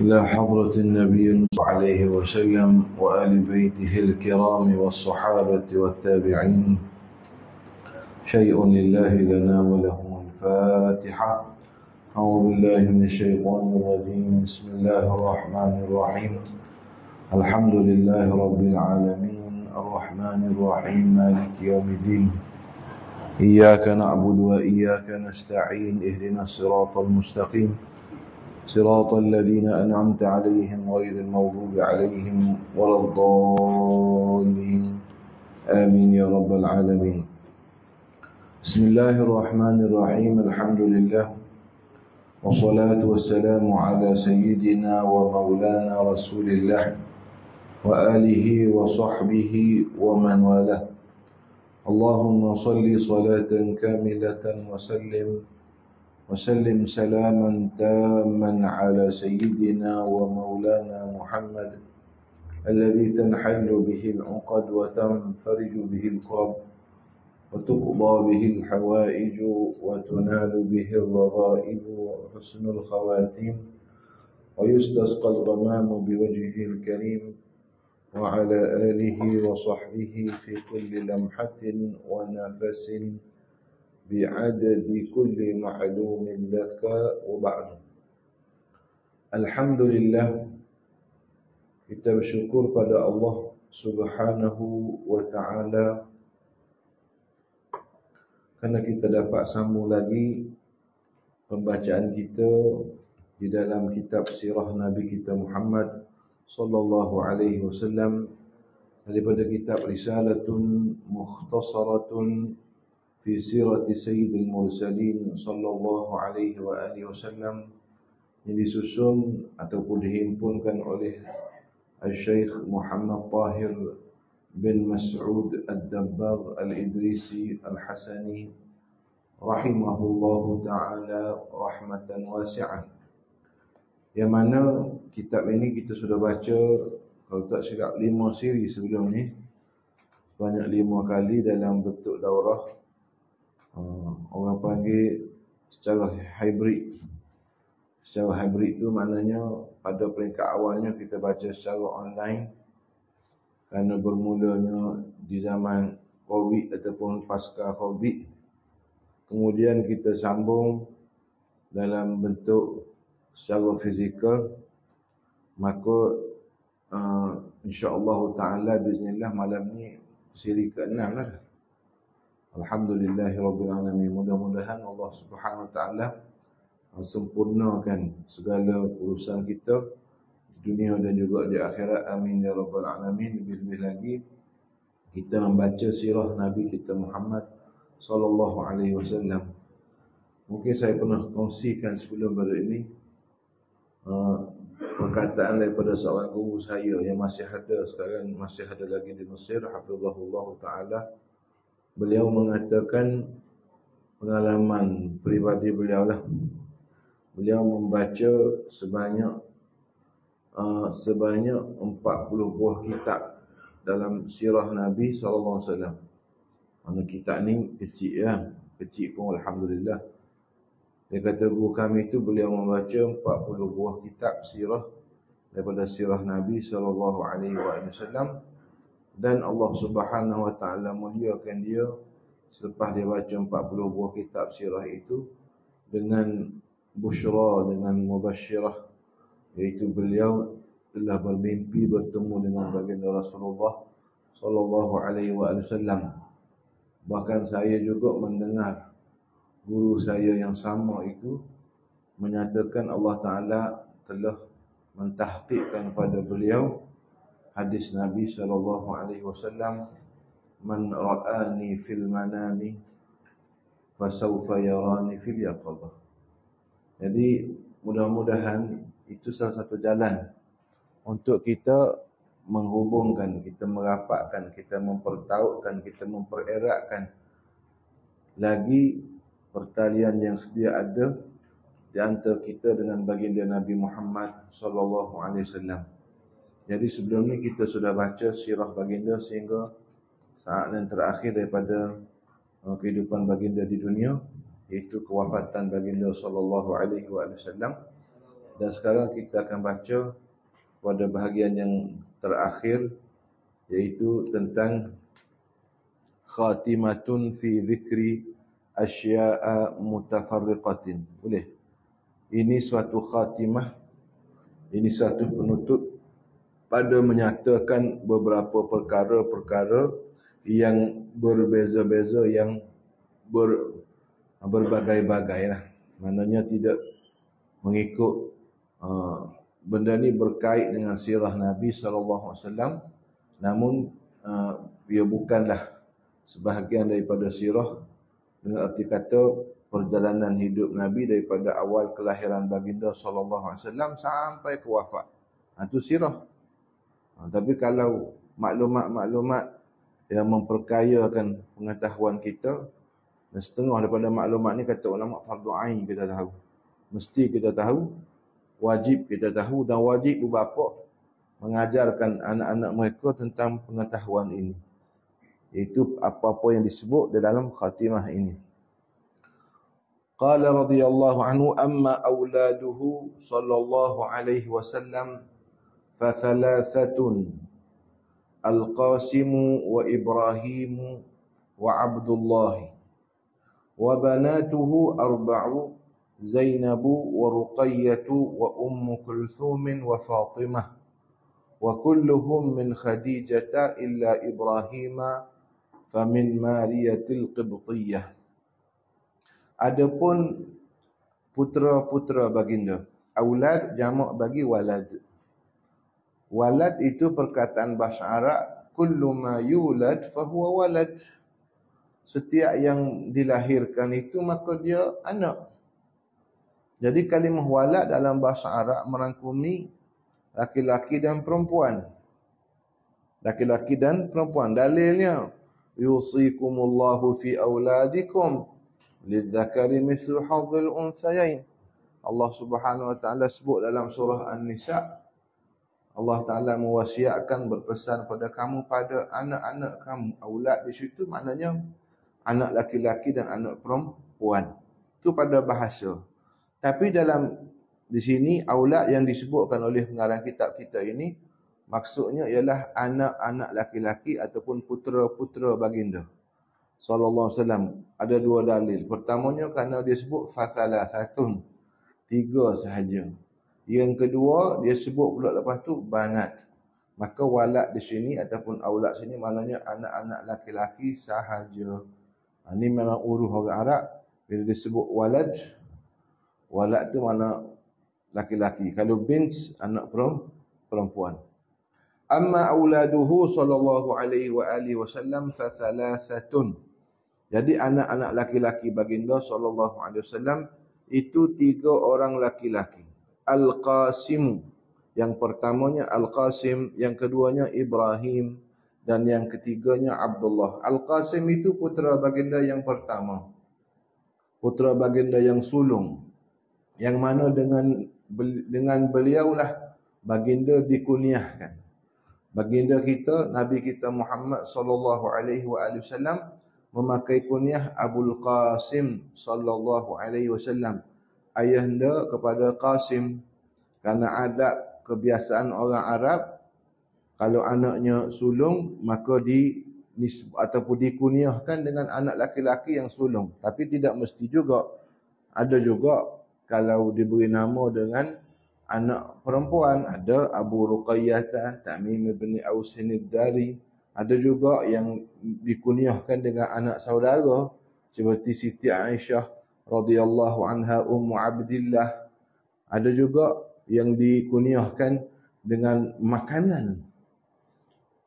إلى حضرة النبي صلى الله عليه وسلم وآل بيته الكرام والصحابة والتابعين. شيء لله لنا ولهم الفاتحة. أعوذ بالله من الشيطان الرجيم. بسم الله الرحمن الرحيم. الحمد لله رب العالمين الرحمن الرحيم مالك يوم الدين. إياك نعبد وإياك نستعين. اهدنا الصراط المستقيم صراط الذين أنعمت عليهم غير المغضوب عليهم ولا الضالين آمين يا رب العالمين. بسم الله الرحمن الرحيم. الحمد لله والصلاة والسلام على سيدنا ومولانا رسول الله وآله وصحبه ومن والاه. اللهم صل صلاة كاملة وسلم سلاما تاما على سيدنا ومولانا محمد الذي تنحل به العقد وتنفرج به الكرب وتقضى به الحوائج وتنال به الرغائب وحسن الخواتيم ويستسقى الغمام بوجهه الكريم وعلى آله وصحبه في كل لمحة ونفس بعدد كل معلوم لك وبعد. Alhamdulillah, kita bersyukur pada Allah Subhanahu wa ta'ala kerana kita dapat sambung lagi pembacaan kita di dalam kitab sirah Nabi kita Muhammad sallallahu alaihi wasallam daripada kitab Risalatun Mukhtasaratun fi Sirati Sayyidil Mursalin sallallahu alaihi wa alihi wasallam, yang disusun ataupun dihimpunkan oleh Al-Syeikh Muhammad Tahir bin Mas'ud Ad-Dabbagh Al-Idrisi Al-Hasani rahimahullahu ta'ala rahmatan wasi'an. Yang mana kitab ini kita sudah baca, kalau tak silap, 5 siri sebelum ni, sebanyak 5 kali dalam bentuk daurah. Orang panggil secara hybrid. Secara hybrid tu maknanya pada peringkat awalnya kita baca secara online kerana bermulanya di zaman Covid ataupun pasca Covid. Kemudian kita sambung dalam bentuk secara fizikal. Maka insya-Allah taala biiznillah malam ni siri ke-6 lah. Alhamdulillahirabbil alamin. Mudah-mudahan Allah Subhanahu wa taala sempurnakan segala urusan kita di dunia dan juga di akhirat. Amin ya rabbal alamin. Lebih-lebih lagi kita membaca sirah Nabi kita Muhammad sallallahu alaihi wasallam. Mungkin saya pernah kongsikan sebelum pada ini perkataan daripada seorang guru saya yang masih ada sekarang, masih ada lagi di Mesir, hafizahullah taala. Beliau mengatakan pengalaman peribadi beliau lah. Beliau membaca sebanyak 40 buah kitab dalam sirah Nabi SAW. Mana kitab ni kecil ya, kecil pun alhamdulillah. Dia kata guru kami tu beliau membaca 40 buah kitab sirah daripada sirah Nabi SAW. Dan Allah Subhanahu wa ta'ala muliakan dia selepas dia baca 40 buah kitab sirah itu dengan busyra, dengan mubasyirah, iaitu beliau telah bermimpi bertemu dengan baginda Rasulullah sallallahu alaihi wasallam. Bahkan saya juga mendengar guru saya yang sama itu menyatakan Allah Ta'ala telah mentahqiqkan kepada beliau hadis Nabi sallallahu alaihi wasallam, man ra'ani fil manami fasawfa yarani fil yaqظah. Jadi mudah-mudahan itu salah satu jalan untuk kita menghubungkan, kita merapatkan, kita mempertautkan, kita mempereratkan lagi pertalian yang sedia ada di antara kita dengan baginda Nabi Muhammad sallallahu alaihi wasallam. Jadi sebelum ni kita sudah baca sirah baginda sehingga saat yang terakhir daripada kehidupan baginda di dunia, iaitu kewafatan baginda sallallahu alaihi wasallam. Dan sekarang kita akan baca pada bahagian yang terakhir, iaitu tentang khatimatun fi dhikri asya'a mutafarriqatin. Boleh? Ini suatu khatimah, ini suatu penutup pada menyatakan beberapa perkara-perkara yang berbeza-beza, yang berbagai-bagai lah. Maknanya tidak mengikut benda ni berkait dengan sirah Nabi SAW, namun ia bukanlah sebahagian daripada sirah, dengan arti kata perjalanan hidup Nabi daripada awal kelahiran baginda SAW sampai ke wafat. Itu sirah. Tapi kalau maklumat-maklumat yang memperkayakan pengetahuan kita, dan setengah daripada maklumat ni kata ulama fardu ain kita tahu. Mesti kita tahu, wajib kita tahu, dan wajib ibu bapa mengajarkan anak-anak mereka tentang pengetahuan ini. Itu apa-apa yang disebut di dalam khatimah ini. Qala radhiyallahu anhu, amma auladuhu sallallahu alaihi wasallam fa thalathatun, al-Qasim wa Ibrahim wa Abdullah, wa banatuhu arba'u, Zainab wa Ruqayyah wa Kulthum wa Fatimah, wa kulluhum min Khadijah illa Ibrahim famin Mariyatil Qibtiyah. Adapun putera-putera baginda, aulad jamak bagi walad. Walad itu perkataan bahasa Arab, kullu ma yulad fahuwa walad. Setiap yang dilahirkan itu maka dia anak. Jadi kalimah walad dalam bahasa Arab merangkumi laki-laki dan perempuan. Laki-laki dan perempuan. Dalilnya, yusikumullahu fi auladikum lidzakari mithlu hadzil unthayain. Allah Subhanahu wa taala sebut dalam surah An-Nisa, Allah Taala mewasiatkan, berpesan pada kamu pada anak-anak kamu. Aulad di situ maknanya anak laki-laki dan anak perempuan. Itu pada bahasa. Tapi di sini aulad yang disebutkan oleh pengarang kitab kita ini, maksudnya ialah anak-anak laki-laki ataupun putera-putera baginda sallallahu alaihi wasallam. Ada dua dalil. Pertamanya kerana dia sebut fathalathatun, 3 sahaja. Yang kedua dia sebut pula lepas tu banat. Maka walad di sini ataupun aulad sini maknanya anak-anak laki-laki sahaja. Ini memang uruh orang Arab. Bila disebut walad, walad tu makna laki-laki. Kalau bint, anak perempuan. Amma auladuhu sallallahu alaihi wa alihi wasallam fa thalathatun. Jadi anak-anak laki-laki baginda sallallahu alaihi wasallam itu 3 orang laki-laki. Al-Qasim, yang pertamanya Al-Qasim, yang keduanya Ibrahim, dan yang ketiganya Abdullah. Al-Qasim itu putera baginda yang pertama. Putera baginda yang sulung. Yang mana dengan beliaulah baginda dikunyahkan. Baginda kita, Nabi kita Muhammad sallallahu alaihi wasallam memakai kunyah Abul Qasim sallallahu alaihi wasallam, ayahanda kepada Qasim, kerana adab kebiasaan orang Arab, kalau anaknya sulung maka ataupun dikunyahkan dengan anak laki-laki yang sulung. Tapi tidak mesti juga. Ada juga kalau diberi nama dengan anak perempuan, ada Abu Ruqayyah, Tamim bin Ausin ad-Dari. Ada juga yang dikunyahkan dengan anak saudara seperti Siti Aisyah radhiyallahu anha, Ummu Abdillah. Ada juga yang dikunyahkan dengan makanan.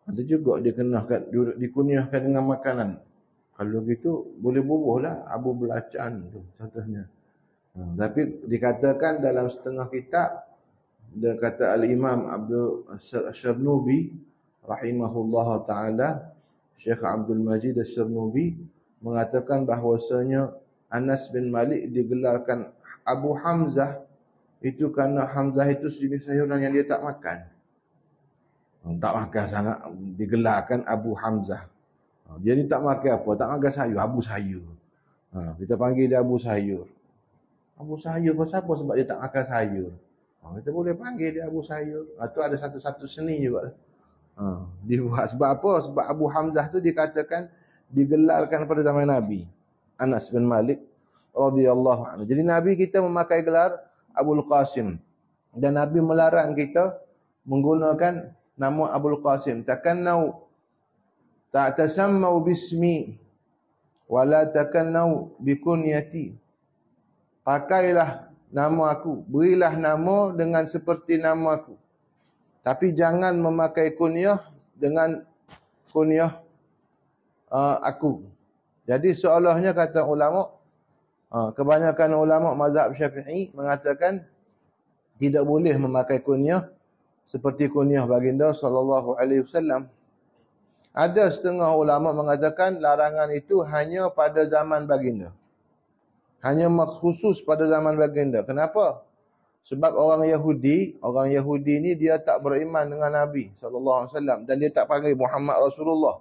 Ada juga dikunyahkan dengan makanan. Kalau gitu boleh bubuhlah Abu Belacan tu contohnya. Tapi dikatakan dalam setengah kitab, dia kata Al-Imam Abdul Syarnubi rahimahullah ta'ala, Syekh Abdul Majid Al-Syarnubi mengatakan bahawasanya Anas bin Malik digelarkan Abu Hamzah itu kerana Hamzah itu jenis sayuran yang dia tak makan. Tak makan sangat, digelarkan Abu Hamzah. Dia ni tak makan apa? Tak makan sayur, Abu Sayur. Kita panggil dia Abu Sayur. Abu Sayur pasal apa? Sebab dia tak makan sayur. Kita boleh panggil dia Abu Sayyid. Itu ada satu-satu seni juga. Dibuat sebab apa? Sebab Abu Hamzah tu dikatakan digelarkan pada zaman Nabi. Anas bin Malik radhiyallahu anhu. Jadi Nabi kita memakai gelar Abul Qasim. Dan Nabi melarang kita menggunakan nama Abul Qasim. Takannau ta'tasammau bismi wala takannau bikunyati. Pakailah nama aku, berilah nama dengan seperti nama aku. Tapi jangan memakai kunyah dengan kunyah aku. Jadi seolahnya kata ulama, kebanyakan ulama mazhab Syafi'i mengatakan tidak boleh memakai kunyah seperti kunyah baginda sallallahu alaihi wasallam. Ada setengah ulama mengatakan larangan itu hanya pada zaman baginda. Hanya khusus pada zaman baginda. Kenapa? Sebab orang Yahudi ni dia tak beriman dengan Nabi sallallahu alaihi wasallam dan dia tak panggil Muhammad Rasulullah.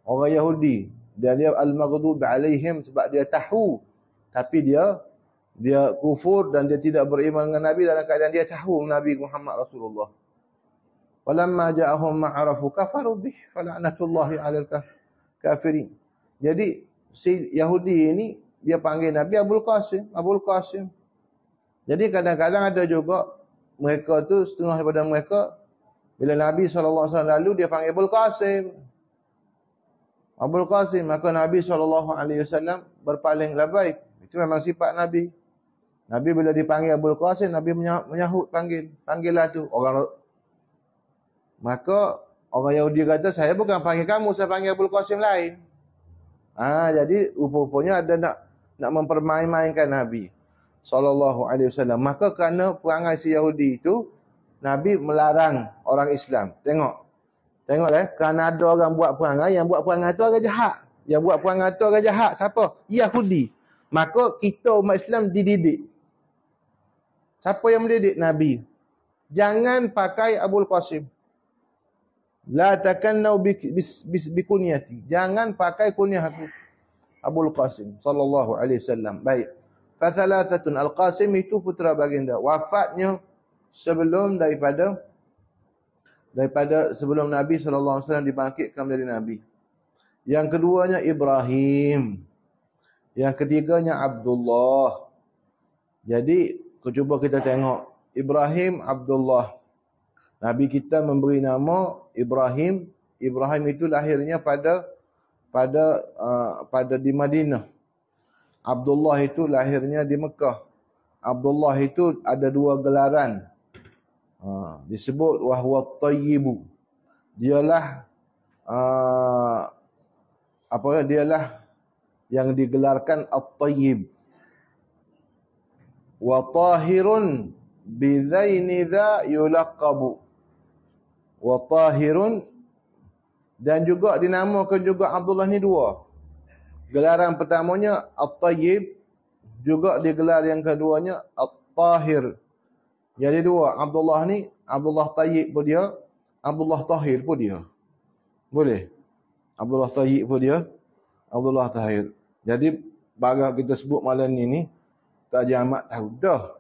Orang Yahudi dan dia al-maghdub alaihim sebab dia tahu tapi dia kufur dan dia tidak beriman dengan Nabi dalam keadaan dia tahu Nabi Muhammad Rasulullah. Walamma ja'ahum ma'arafu kafaru bih fala'natullahi 'alal kafirin. Jadi si Yahudi ini dia panggil Nabi Abul Qasim. Jadi kadang-kadang ada juga mereka tu setengah daripada mereka bila Nabi SAW lalu dia panggil Abul Qasim, maka Nabi SAW berpaling labaik. Itu memang sifat Nabi. Nabi bila dipanggil Abul Qasim, Nabi menyahut panggillah tu maka orang Yahudi kata saya bukan panggil kamu, saya panggil Abul Qasim lain. Jadi rupa-rupanya ada nak mempermain-mainkan Nabi sallallahu alaihi wasallam. Maka kerana perangai si Yahudi itu Nabi melarang orang Islam. Tengoklah, kerana ada orang buat perangai, yang buat perangai tu orang jahat. Yang buat perangai tu orang jahat siapa? Yahudi. Maka kita umat Islam dididik. Siapa yang mendidik? Nabi. Jangan pakai Abul Qasim. La takannau bikunyati. Jangan pakai kunyah aku. Abul Qasim sallallahu alaihi wasallam. Baik. Fathalathatun Al-Qasim itu putera baginda. Wafatnya sebelum daripada sebelum Nabi sallallahu alaihi wasallam dibangkitkan menjadi nabi. Yang keduanya Ibrahim. Yang ketiganya Abdullah. Jadi cuba kita tengok Ibrahim, Abdullah. Nabi kita memberi nama Ibrahim. Ibrahim itu lahirnya pada di Madinah. Abdullah itu lahirnya di Mekah. Abdullah itu ada dua gelaran. Disebut wahwa tayyibu. Dialah dialah yang digelarkan at-tayyib. Wa tahirun bidzaini dza yulaqabu. Wa tahirun, dan juga dinamakan juga Abdullah ni dua. Gelaran pertamanya At-Tayyib, juga digelar yang keduanya At-Tahir. Jadi dua, Abdullah ni, Abdullah Tayyib pun dia, Abdullah Tahir pun dia. Boleh? Abdullah Tayyib pun dia, Abdullah Tahir. Jadi bagai kita sebut malam ni tak jamak tahu dah.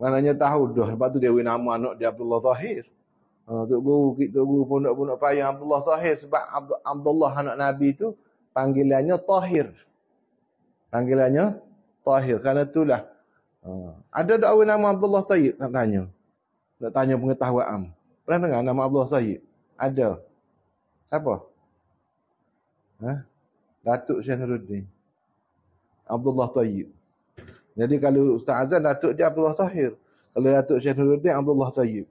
Maknanya tahu dah. Sebab tu dia beri nama anak dia Abdullah Tahir. Tok guru pondok-pondok payah Abdullah Tahir sebab Abdullah anak Nabi tu panggilannya Tahir. Panggilannya Tahir. Kerana itulah. Ada tak beri nama Abdullah Tayyib? Tak tanya. Tak tanya pengetahuan. Pernah dengar nama Abdullah Tayyib? Ada. Siapa? Datuk Syekh Nuruddin. Abdullah Tayyib. Jadi kalau Ustaz Azan, Datuk dia Abdullah Tahir. Kalau Datuk Syekh Nuruddin, Abdullah Tayyib.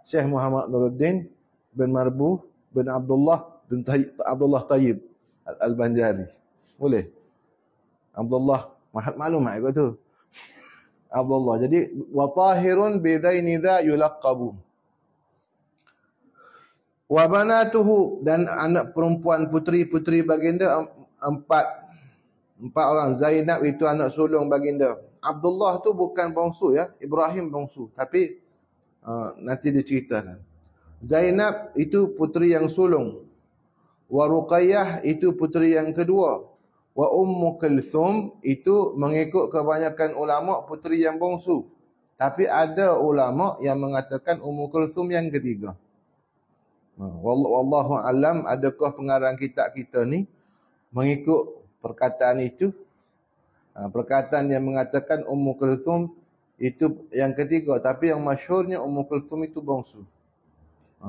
Syekh Muhammad Nuruddin bin Marbuh bin Abdullah bin Abdullah Tayyib Al-Banjari. Boleh? Abdullah, maklum ikut tu. Abdullah. Jadi wa tahirun bidaini dza yulaqabu. Wa banatuhu, dan anak perempuan puteri-puteri baginda empat orang. Zainab itu anak sulung baginda. Abdullah tu bukan bangsu ya, Ibrahim bangsu, tapi nanti diceritakan. Zainab itu puteri yang sulung. Wa Ruqayyah itu puteri yang kedua. Wa Ummu Kulthum itu mengikut kebanyakan ulama puteri yang bangsu. Tapi ada ulama yang mengatakan Ummu Kulthum yang ketiga. Wallahu alam, adakah pengarang kitab kita ni mengikut perkataan itu? Perkataan yang mengatakan Ummu Kulthum itu yang ketiga, tapi yang masyhurnya Ummu Kulthum itu bongsu.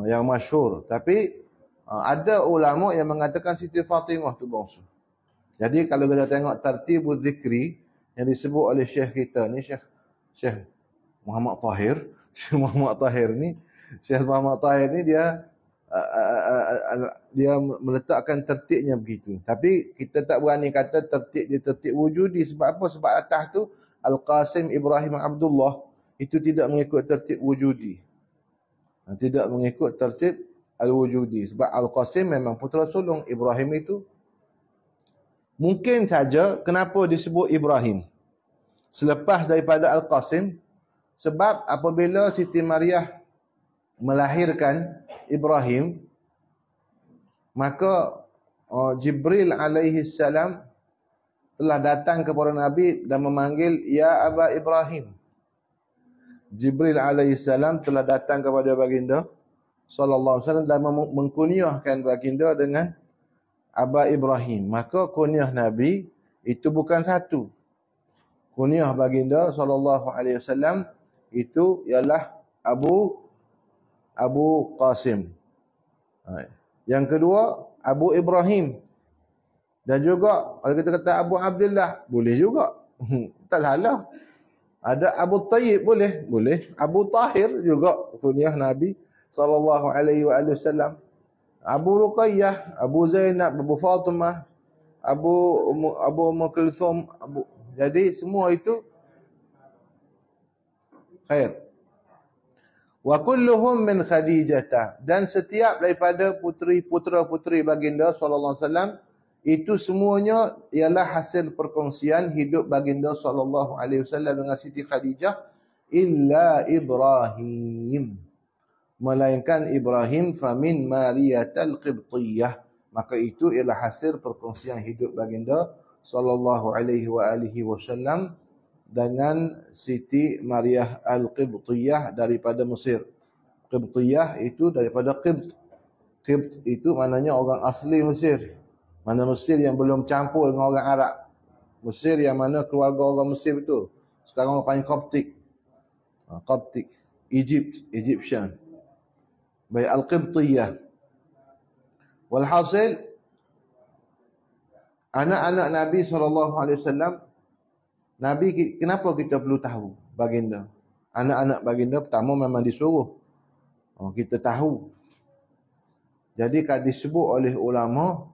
Yang masyhur. Tapi ada ulama yang mengatakan Siti Fatimah tu bongsu. Jadi kalau kita tengok tartibul zikri yang disebut oleh syekh kita ni, Syekh Muhammad Tahir. Syekh Muhammad Tahir ni dia meletakkan tertibnya begitu. Tapi kita tak berani kata tertib dia tertib wujudi. Sebab apa? Sebab atas tu Al-Qasim Ibrahim Abdullah itu tidak mengikut tertib wujudi. Tidak mengikut tertib al-wujudi. Sebab Al-Qasim memang putera sulung Ibrahim itu. Mungkin saja kenapa disebut Ibrahim selepas daripada Al-Qasim, sebab apabila Siti Maryam melahirkan Ibrahim, maka Jibril alaihi salam telah datang kepada Nabi dan memanggil, Ya Aba Ibrahim. Jibril alaihi salam telah datang kepada baginda sallallahu alaihi wasallam dan mengkunyahkan baginda dengan Aba Ibrahim. Maka kunyah Nabi itu bukan satu. Kunyah baginda sallallahu alaihi wasallam itu ialah Abu Qasim. Yang kedua Abu Ibrahim. Dan juga kalau kita kata Abu Abdullah boleh juga. Tak salah. Ada Abu Tayyib boleh, Abu Tahir juga kunyah Nabi sallallahu alaihi wasallam. Abu Ruqayyah, Abu Zainab, Abu Fatimah, Abu Ummu Kulthum, jadi semua itu khair. Wa kulluhum min Khadijah, dan setiap daripada putera-puteri baginda sallallahu alaihi wasallam itu semuanya ialah hasil perkongsian hidup baginda sallallahu alaihi wasallam dengan Siti Khadijah, illa Ibrahim, melainkan Ibrahim, famin Mariyatal Qibtiyah, maka itu ialah hasil perkongsian hidup baginda sallallahu alaihi wasallam dengan Siti Maryam Al-Qibtiyah daripada Mesir. Qibtiyah itu daripada Qibt. Qibt itu maknanya orang asli Mesir. Mana Mesir yang belum campur dengan orang Arab. Mesir yang mana keluarga orang Mesir betul. Sekarang orang panggil Coptic. Coptic. Egyptian. Baik, Al-Qibtiyah. Walhasil, anak-anak Nabi SAW, Nabi, kenapa kita perlu tahu baginda? Anak-anak baginda pertama memang disuruh. Kita tahu. Jadi kalau disebut oleh ulama,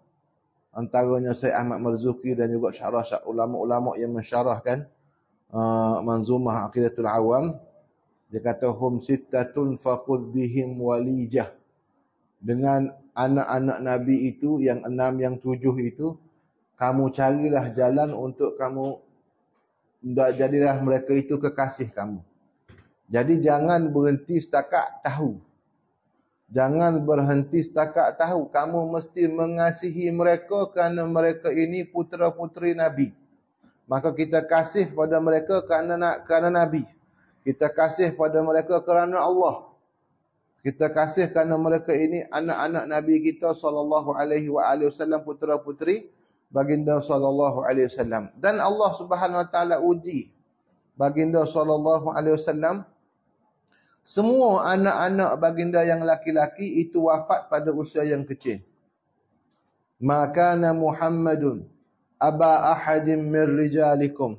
antaranya Syekh Ahmad Marzuki dan juga syarah ulama-ulama yang mensyarahkan Manzumah Aqidatul Awam, dia kata hum sittatun faqud bihim walijah. Dengan anak-anak Nabi itu yang 6 yang 7 itu, kamu carilah jalan untuk kamu jadilah mereka itu kekasih kamu. Jadi jangan berhenti setakat tahu. Jangan berhenti setakat tahu. Kamu mesti mengasihi mereka kerana mereka ini putera-puteri Nabi. Maka kita kasih pada mereka kerana Nabi. Kita kasih pada mereka kerana Allah. Kita kasih kerana mereka ini anak-anak Nabi kita sallallahu alaihi wasallam, putera-puteri baginda sallallahu alaihi wasallam. Dan Allah Subhanahu wa taala uji baginda sallallahu alaihi wasallam. Semua anak-anak baginda yang laki-laki itu wafat pada usia yang kecil. Makana Muhammadun aba ahadin min rijalikum.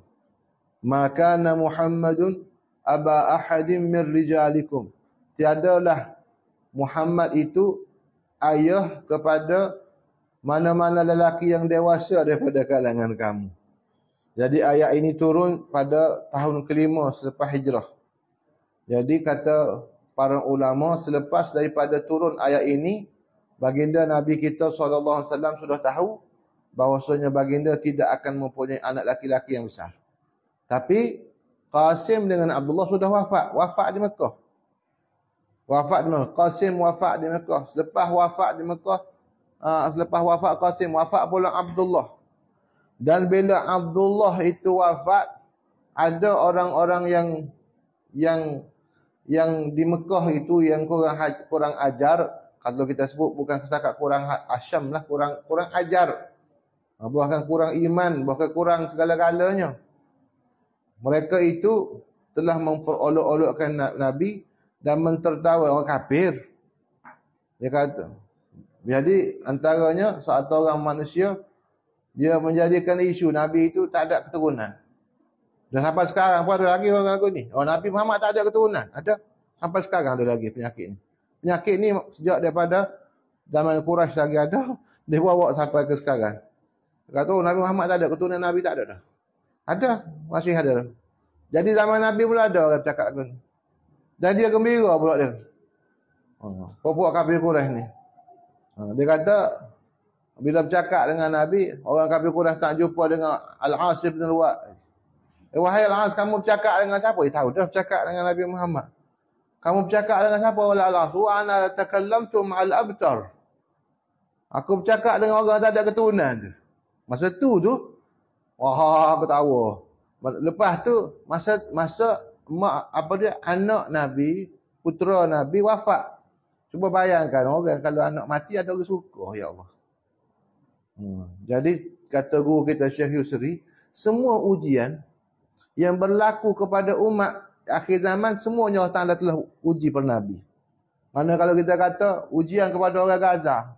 Makana Muhammadun aba ahadin min rijalikum. Tiadalah Muhammad itu ayah kepada mana-mana lelaki yang dewasa daripada kalangan kamu. Jadi ayat ini turun pada tahun kelima selepas hijrah. Jadi kata para ulama, selepas daripada turun ayat ini, baginda Nabi kita SAW sudah tahu bahawasanya baginda tidak akan mempunyai anak laki-laki yang besar. Tapi Qasim dengan Abdullah sudah wafat di Mekah. Qasim wafat di Mekah. Selepas wafat Qasim, wafat pula Abdullah. Dan bila Abdullah itu wafat, ada orang-orang yang yang di Mekah itu yang kurang ajar, kalau kita sebut bukan setakat kurang asyam lah, kurang ajar, bahkan kurang iman, bahkan kurang segala-galanya. Mereka itu telah memperolok-olokkan Nabi dan mentertawa orang kafir. Dia kata, jadi antaranya satu orang manusia, dia menjadikan isu Nabi itu tak ada keturunan. Dan sampai sekarang pun ada lagi orang lagu ni. Oh, Nabi Muhammad tak ada keturunan. Ada. Sampai sekarang ada lagi penyakit ni. Penyakit ni sejak daripada zaman Quraisy lagi ada. Dia bawa sampai ke sekarang. Dia kata, oh, Nabi Muhammad tak ada keturunan. Nabi tak ada dah. Ada. Masih ada. Jadi zaman Nabi pula ada orang cakap lagu ni. Dan dia gembira pula dia. Pokok kafir Quraisy ni. Dia kata, bila bercakap dengan Nabi, orang kafir Quraisy tak jumpa dengan Al-As bin Al-Wa'id. Wahai Al-As, kamu bercakap dengan siapa? Dia tahu dah bercakap dengan Nabi Muhammad. Kamu bercakap dengan siapa? Wahai Al-As, wa ana takallamtu ma'al abtar. Aku bercakap dengan orang tak ada keturunan. Masa tu, wah, aku tahu. Lepas tu, masa anak Nabi, putera Nabi wafat. Cuba bayangkan orang kalau anak mati ada orang suka, ya Allah. Jadi kata guru kita Syekh Yusri, semua ujian yang berlaku kepada umat akhir zaman semuanya Allah Taala telah uji per Nabi. Mana kalau kita kata ujian kepada orang Gaza,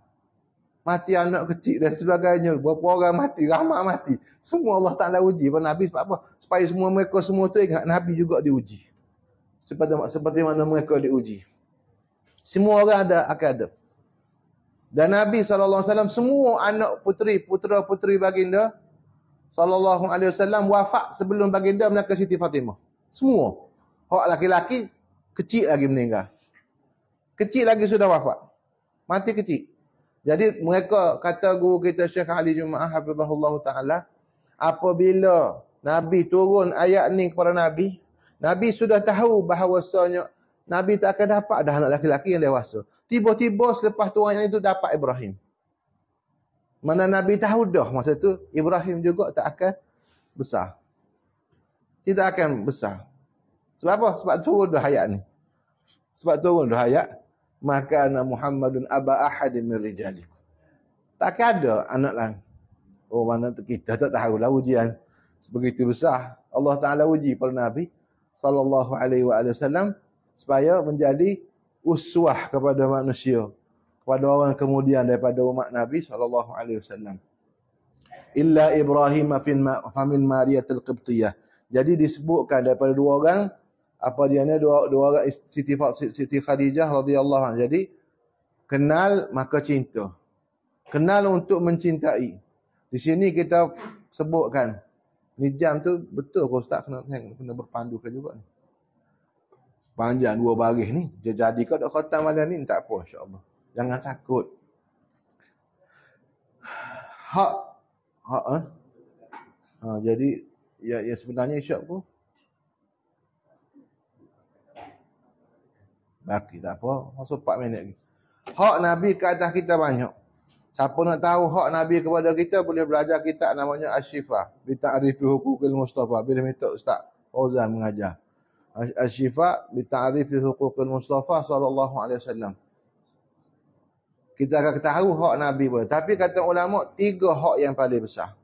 mati anak kecil dan sebagainya, berapa orang mati, ramai mati. Semua Allah Taala uji per Nabi sebab apa? Supaya semua mereka semua tu ingat Nabi juga diuji. Seperti mana mereka diuji. Semua orang akan ada. Dan Nabi SAW semua anak putera-puteri baginda SAW wafat sebelum baginda melahirkan Siti Fatimah. Semua. Hak laki-laki kecil lagi meninggal. Kecil lagi sudah wafat. Mati kecil. Jadi mereka kata guru kita Syekh Ali Jumaah hafizahullah taala, apabila Nabi turun ayat ni kepada Nabi, Nabi sudah tahu bahawasanya Nabi tak akan dapat dah anak laki-laki yang dewasa. Tiba-tiba selepas turun ayat itu dapat Ibrahim. Mana Nabi tahu dah masa tu Ibrahim juga tak akan besar. Tidak akan besar. Sebab apa? Sebab turun dah ayat ni. Sebab turun dah ayat, maka Muhammadun aba ahadin min rijalikum. Tak ada anak lain. Oh, mana kita tak tahulah ujian sebegitu besar. Allah Taala uji para nabi sallallahu alaihi wasallam supaya menjadi uswah kepada manusia, kepada orang kemudian daripada umat Nabi SAW. Illa Ibrahim famin Mariyatul Qibtiyah. Jadi disebutkan daripada dua orang, apa dia ni, dua orang Siti Khadijah radhiyallahu anha. Jadi kenal maka cinta. Kenal untuk mencintai. Di sini kita sebutkan ni jam tu betul ke Ustaz kena berpandukan juga ni. Panjang dua baris ni. Dia jadi kau dak khatam malam ni tak apa insya-Allah. Jangan takut. Jadi ya sebenarnya isyak pun baki tak apa, masuk 4 minit lagi. Hak Nabi ke atas kita banyak. Siapa nak tahu hak Nabi kepada kita boleh belajar kitab namanya Asy-Syifa bi Ta'rifi Huquqil Mustafa. Bila minta Ustaz Fauzan mengajar. Asy-Syifa bi Ta'rifi Huquqil Mustafa sallallahu alaihi wasallam. Kita akan tahu hak Nabi pun. Tapi kata ulama, 3 hak yang paling besar.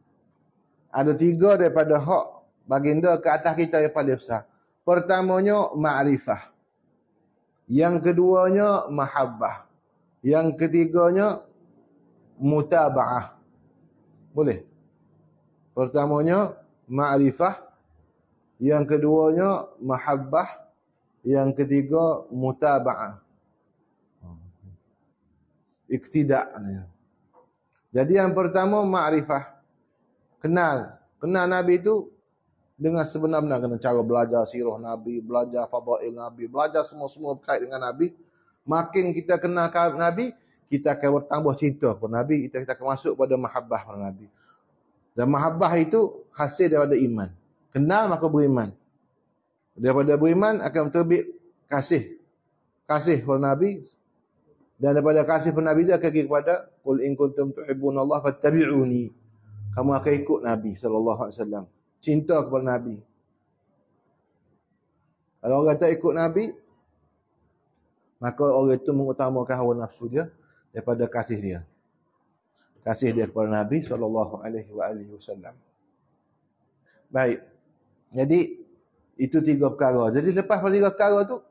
Ada 3 daripada hak baginda ke atas kita yang paling besar. Pertamanya, ma'rifah. Yang keduanya, mahabbah. Yang ketiganya, mutaba'ah. Boleh? Pertamanya, ma'rifah. Yang keduanya, mahabbah. Yang ketiga, mutaba'ah. Iktidak. Jadi yang pertama ma'rifah. Kenal Nabi itu dengan sebenar-benar, kena cara belajar sirah Nabi, belajar fadail Nabi, belajar semua-semua berkait dengan Nabi. Makin kita kenal Nabi, kita akan bertambah cinta kepada Nabi, kita akan masuk pada mahabbah kepada Nabi. Dan mahabbah itu hasil daripada iman. Kenal maka beriman. Daripada beriman akan terbit kasih kepada Nabi. Dan daripada kasih kepada Nabi dia akan pergi kepada qul in kuntum tuhibbunallaha fattabi'uni. Kamu akan ikut Nabi sallallahu alaihi wasallam. Cinta kepada Nabi. Kalau orang tak ikut Nabi, maka orang itu mengutamakan hawa nafsu dia daripada kasih dia. Kasih dia kepada Nabi SAW. Baik. Jadi, itu 3 perkara. Jadi, lepas pada 3 perkara tu,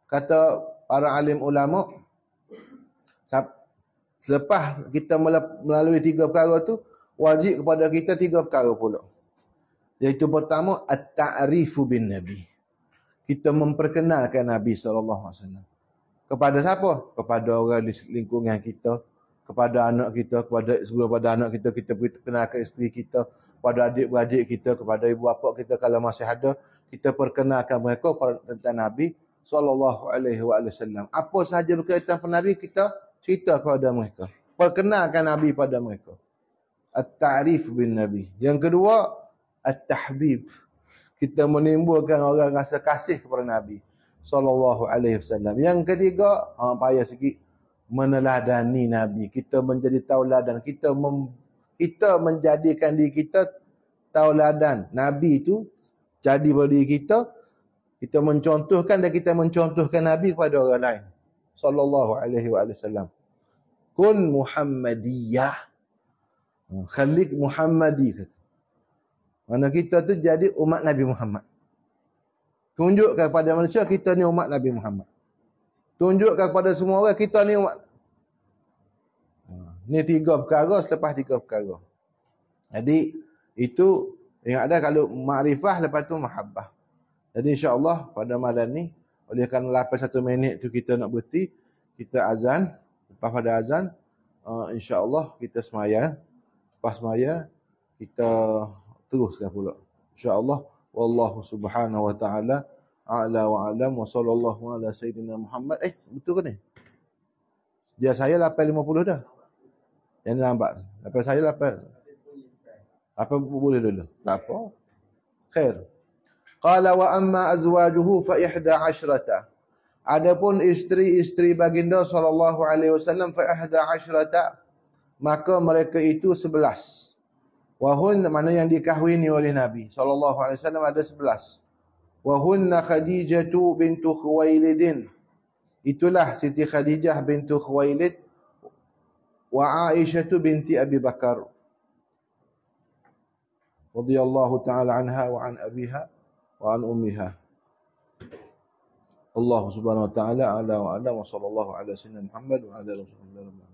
kata para alim ulama, selepas kita melalui 3 perkara tu, wajib kepada kita 3 perkara pula. Iaitu pertama, at-ta'rifu bin Nabi. Kita memperkenalkan Nabi SAW. Kepada siapa? Kepada orang di lingkungan kita, kepada anak kita, sebelum pada anak kita, kita perkenalkan isteri kita, kepada adik-beradik kita, kepada ibu bapa kita kalau masih ada, kita perkenalkan mereka tentang Nabi SAW. Apa sahaja berkaitan dengan Nabi, kita cerita kepada mereka. Perkenalkan Nabi pada mereka. At-ta'rif bin Nabi. Yang kedua, at-tahbib. Kita menimbulkan orang rasa kasih kepada Nabi SAW. Yang ketiga, payah sikit, meneladani Nabi. Kita menjadi tauladan. Kita menjadikan diri kita tauladan. Nabi itu jadi pada diri kita. Kita mencontohkan dan kita mencontohkan Nabi kepada orang lain. SAW. Kun Muhammadiyah. Khalik Muhammadi kata. Mana kita tu jadi umat Nabi Muhammad. Tunjukkan kepada manusia kita ni umat Nabi Muhammad. Tunjukkan kepada semua orang kita ni umat. Ni 3 perkara selepas 3 perkara. Jadi itu yang ada kalau makrifah, lepas tu mahabbah. Jadi insya-Allah pada malam ni, oleh kerana 1 minit tu kita nak berhenti, kita azan. Lepas pada azan, insya-Allah kita semaya. Lepas semaya kita teruskan pula. InsyaAllah. Wallahu subhanahu wa ta'ala a'la wa a'lam wa sallallahu ala sayyidina Muhammad. Betul ke ni? Dia saya 8.50 dah. Yang lambat. Lepas saya 8. Apa boleh dulu? Tak apa. Khair. Qala wa amma azwajuhu fa 11. Adapun isteri-isteri baginda sallallahu alaihi wasallam fa 11. Maka mereka itu 11. Wahun mana yang dikahwini oleh Nabi SAW ada 11. Wahunna Khadijatu bintu Khuwailidin. Itulah Siti Khadijah bintu Khuwailid. Wa Aisyatu binti Abi Bakar. Radiyallahu ta'ala anha wa an abiha wa an ummiha. Allah subhanahu wa ta'ala ala wa ala wa sallallahu ala sayyidina Muhammad wa ala rasulullah.